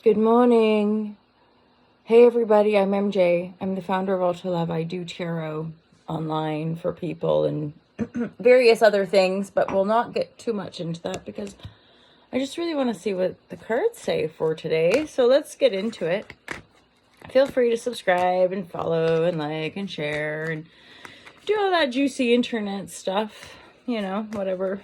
Good morning. Hey everybody, I'm MJ. I'm the founder of Ultra Love. I do tarot online for people and various other things, but we'll not get too much into that because I just really want to see what the cards say for today. So let's get into it. Feel free to subscribe and follow and like and share and do all that juicy internet stuff, whatever.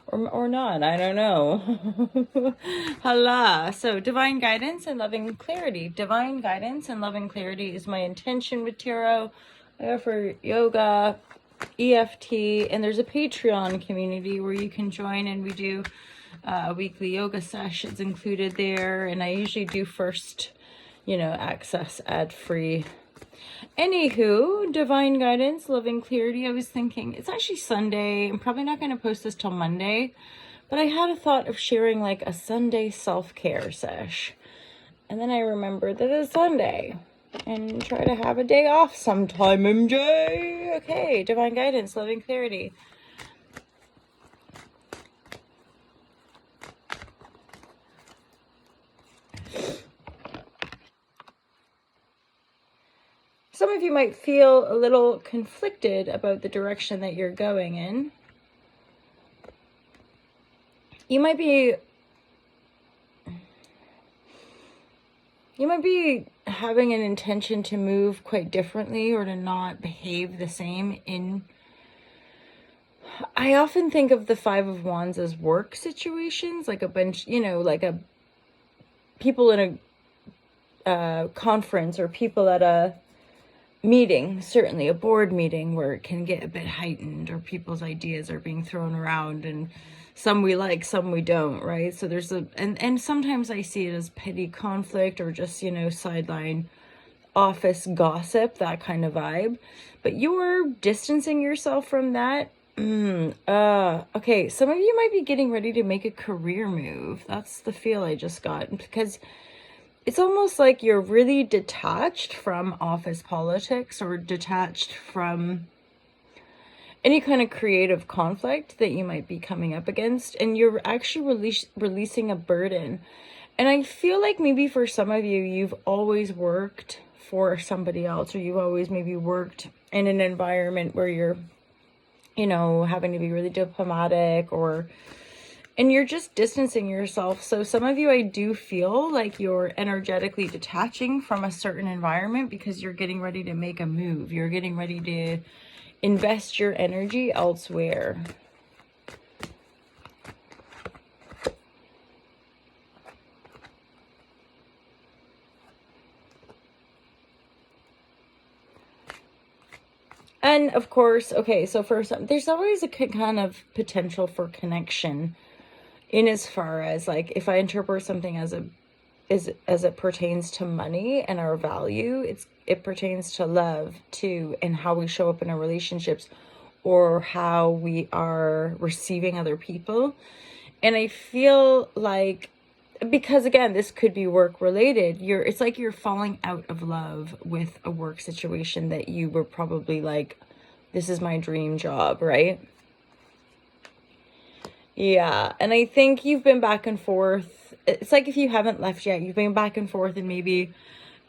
Or not, I don't know. Hala. So divine guidance and loving clarity. Divine guidance and loving clarity is my intention with tarot. I offer yoga, EFT, and there's a Patreon community where you can join, and we do weekly yoga sessions included there, and I usually do first, access ad-free. Anywho, divine guidance, loving clarity. I was thinking it's actually Sunday. I'm probably not going to post this till Monday, but I had a thought of sharing like a Sunday self-care sesh. And then I remembered that it's Sunday and try to have a day off sometime, MJ. Okay, divine guidance, loving clarity. Some of you might feel a little conflicted about the direction that you're going in. You might be having an intention to move quite differently or to not behave the same I often think of the Five of Wands as work situations, like a bunch, like a people in a conference or people at a meeting, certainly a board meeting where it can get a bit heightened or people's ideas are being thrown around and some we like, some we don't, right? So there's and sometimes I see it as petty conflict or just, sideline office gossip, that kind of vibe. But you're distancing yourself from that. Okay, some of you might be getting ready to make a career move. That's the feel I just got, because it's almost like you're really detached from office politics or detached from any kind of creative conflict that you might be coming up against, and you're actually releasing a burden. And I feel like maybe for some of you, you've always worked for somebody else, or you've always maybe worked in an environment where you're, having to be really diplomatic and you're just distancing yourself. So some of you, I do feel like you're energetically detaching from a certain environment because you're getting ready to make a move. You're getting ready to invest your energy elsewhere. And of course, okay, so for some, there's always a kind of potential for connection in as far as like, if I interpret something as it pertains to money and our value, it pertains to love too, and how we show up in our relationships or how we are receiving other people. And I feel like, because again, this could be work related, it's like you're falling out of love with a work situation that you were probably like, this is my dream job, right? Yeah, and I think you've been back and forth. It's like if you haven't left yet, you've been back and forth and maybe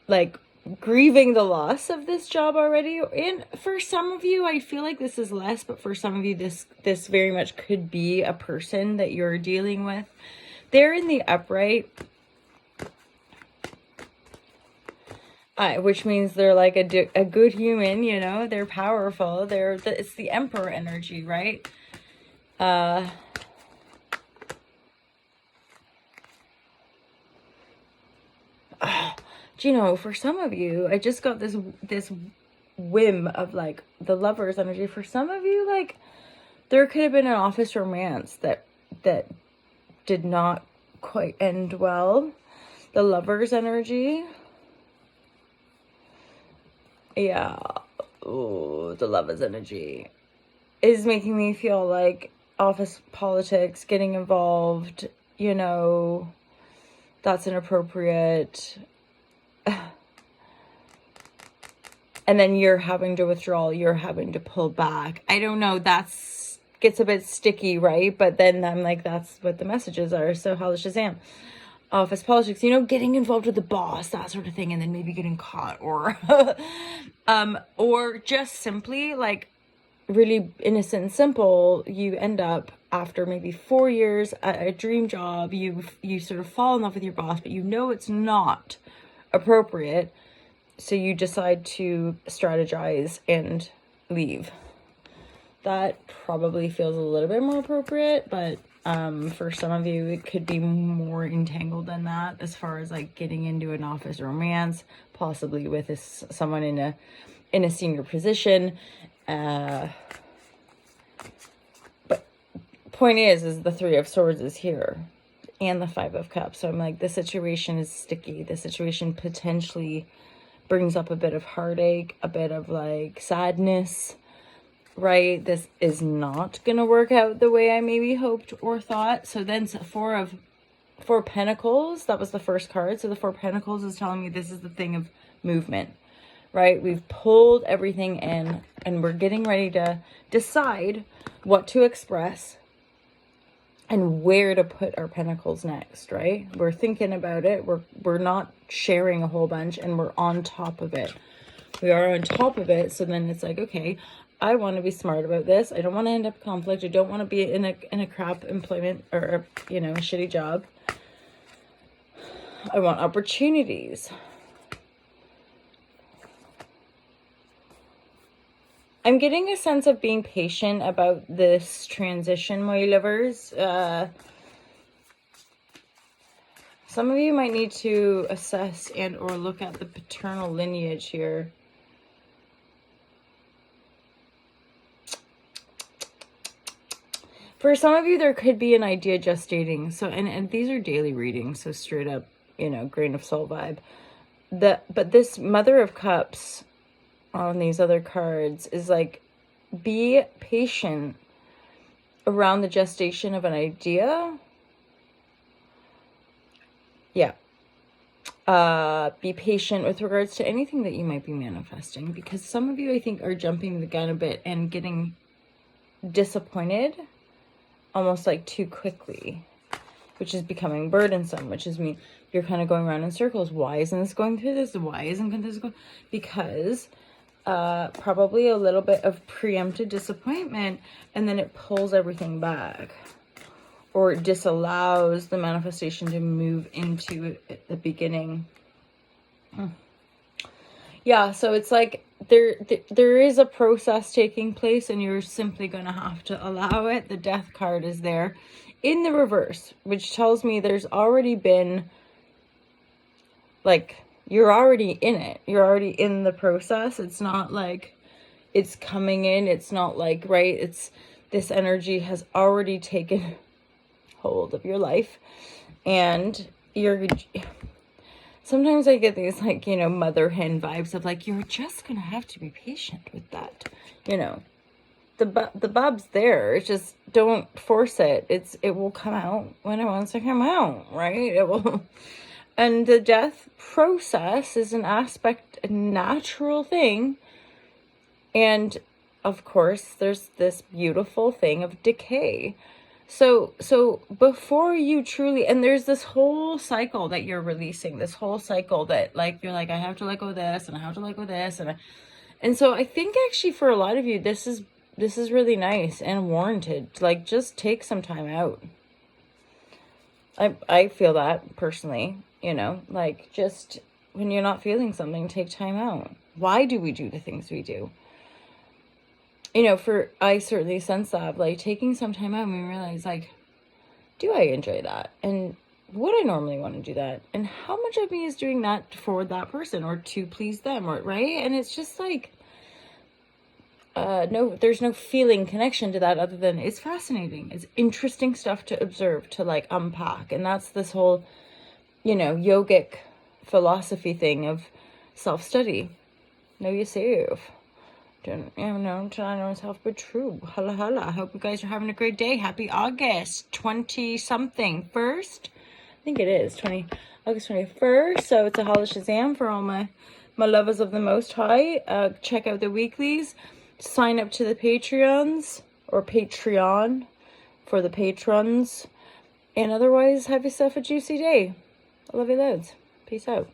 like grieving the loss of this job already. And for some of you, I feel like this is less, but for some of you, this very much could be a person that you're dealing with. They're in the upright, which means they're like a good human, they're powerful. It's the Emperor energy, right? For some of you, I just got this whim of like the Lover's energy. For some of you, like there could have been an office romance that did not quite end well. The Lover's energy. Yeah. Ooh, the Lover's energy is making me feel like office politics, getting involved, that's inappropriate. And then you're having to withdraw, you're having to pull back. I don't know, gets a bit sticky, right? But then I'm like, that's what the messages are. So Shazam. office politics, getting involved with the boss, that sort of thing, and then maybe getting caught, or or just simply like really innocent and simple, you end up after maybe 4 years at a dream job, you sort of fall in love with your boss, but it's not appropriate, so you decide to strategize and leave. That probably feels a little bit more appropriate, but for some of you, it could be more entangled than that, as far as like getting into an office romance, possibly with someone in a senior position. But point is the Three of Swords is here, and the Five of Cups. So I'm like, the situation is sticky. The situation potentially brings up a bit of heartache, a bit of like sadness, right? This is not gonna work out the way I maybe hoped or thought. So then Four Pentacles, that was the first card. So the Four Pentacles is telling me this is the thing of movement, right? We've pulled everything in and we're getting ready to decide what to express and where to put our pentacles next, right? We're thinking about it. We're not sharing a whole bunch, and we're on top of it. We are on top of it. So then it's like, okay, I want to be smart about this. I don't want to end up conflict. I don't want to be in a crap employment or a shitty job. I want opportunities. I'm getting a sense of being patient about this transition, my lovers. Some of you might need to assess and or look at the paternal lineage here. For some of you, there could be an idea gestating. So, and these are daily readings, so straight up, grain of salt vibe. But this Mother of Cups on these other cards is like, be patient around the gestation of an idea. Yeah. Be patient with regards to anything that you might be manifesting, because some of you, I think, are jumping the gun a bit and getting disappointed almost like too quickly, which is becoming burdensome, which is me. You're kind of going around in circles. Why isn't this going through this? Why isn't this going? Because probably a little bit of preempted disappointment, and then it pulls everything back, or it disallows the manifestation to move into the beginning. Yeah, so it's like there is a process taking place, and you're simply going to have to allow it. The Death card is there in the reverse, which tells me there's already been, like, you're already in it. You're already in the process. It's not like it's coming in. It's not like, right, it's this energy has already taken hold of your life, and sometimes I get these like, mother hen vibes of like, you're just gonna have to be patient with that. The bob's there. It's just, don't force it. It will come out when it wants to come out, right? It will. And the death process is an aspect, a natural thing. And of course, there's this beautiful thing of decay. So before you truly, and there's this whole cycle that you're releasing, this whole cycle that like, you're like, I have to let go of this, and I have to let go of this. And so I think actually for a lot of you, this is really nice and warranted. Like, just take some time out. I feel that personally, like, just when you're not feeling something, take time out. Why do we do the things we do? I certainly sense that, like, taking some time out and we realize, like, do I enjoy that? And would I normally want to do that? And how much of me is doing that for that person or to please them, or right? And it's just like, no, there's no feeling connection to that other than it's fascinating. It's interesting stuff to observe, to like unpack. And that's this whole, yogic philosophy thing of self-study. Know yourself. Don't know myself, but true. Holla holla. I hope you guys are having a great day. Happy August 20 something first. I think it is August 21st. So it's a holla shazam for all my lovers of the Most High. Check out the weeklies. Sign up to the Patreons or Patreon for the patrons. And otherwise, have yourself a juicy day. I love you loads. Peace out.